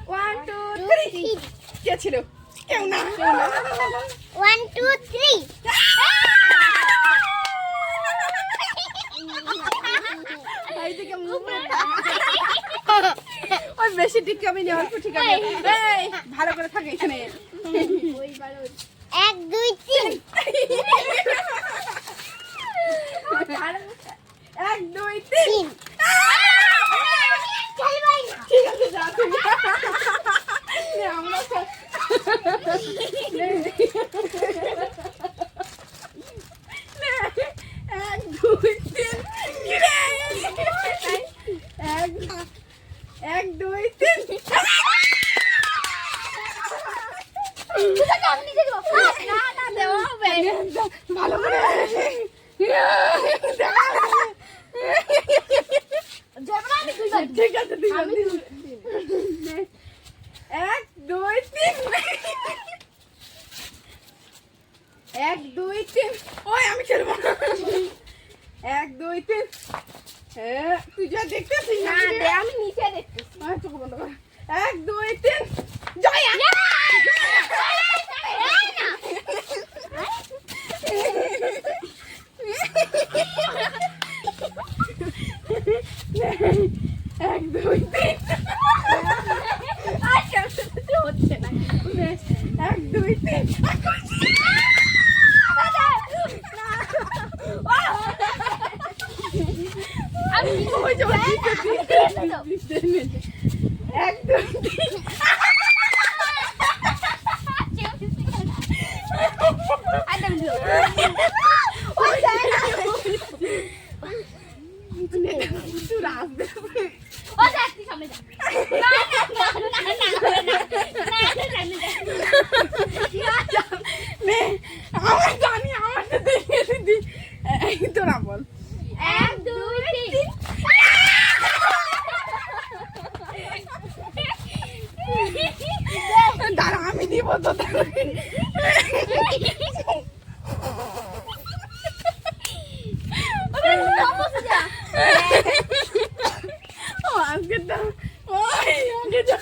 1 2 3 কে ছিল কেউ না 1 2 3 এইদিকে ওই বেশি ঠিক আমি নেই অল্প ঠিক আছে এই ভালো করে থাকে এখানে 1 2 3 1 2 3 খেলবাই না ঠিক আছে যা তুমি আমরা এক দুই তিন এক দুই তিন আমি নিজে দেব না না দেওয়া হবে ভালো করে যেমন আমি দুইবার ঠিক আছে ঠিক আছে এক দুই তিন এক দুই তিন ওই আমি খেলবো এক দুই তিন তুই যা দেখতেছিস না দে আমি নিচে দেখতেছি চোখ বন্ধ কর এক দুই তিন জয়া এক দুই তিন হচ্ছে না এক দুই তিন ওই যে এক দুই তিন আমার জানি আমার দেখে দিদি এই তো না বল 1 2 3 দাঁড়া আমি দিব তো আজকে তো ওই আগে যা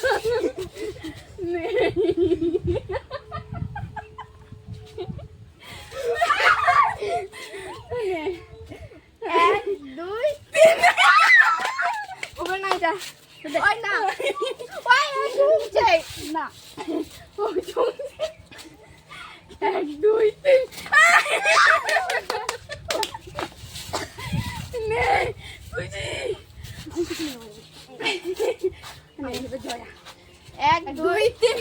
এক দুই তিন ওখানে নাই যা ওই না ওই শুনছে না ওই শুনছে এক দুই তিন নে বুঝি এক দুই তিন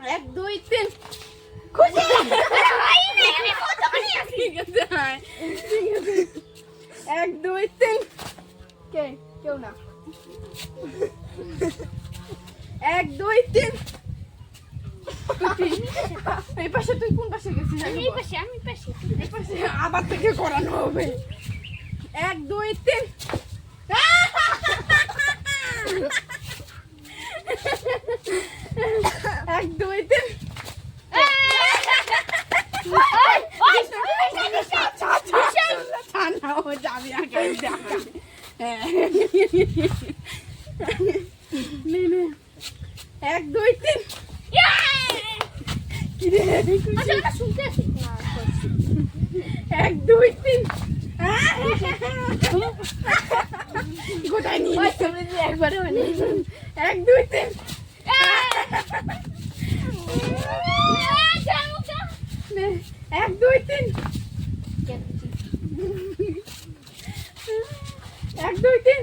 এক দুই তিন খুশি ঠিক আছে ঠিক আছে এক দুই তিন কে কেউ না এক দুই তিন এই পাশে তুই কোন পাশে গেছিস আমি পাশে এই পাশে আবার থেকে করানো হবে এক দুই তিন এক দুই তিন যাবি আগে এক দুই তিন এক দুই তিন গোটাই নিয়ে একবারে মানে এক দুই তিন এক দুই তিন এক দুই তিন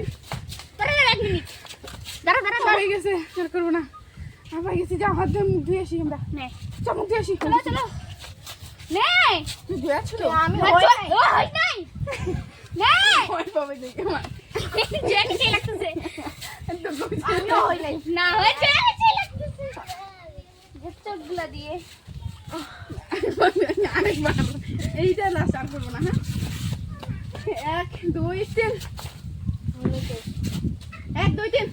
হয়ে গেছে আর করবো না আবার গেছি যা হাত ধুয়ে মুখ ধুয়ে আসি আমরা মুখ ধুয়ে আসি চলো তুই ধুয়ে ছিল আমি পাবে দেখে মা দিয়ে আরেকবার এইটা লাস্ট আর করবো না হ্যাঁ এক দুই তিন এক দুই তিন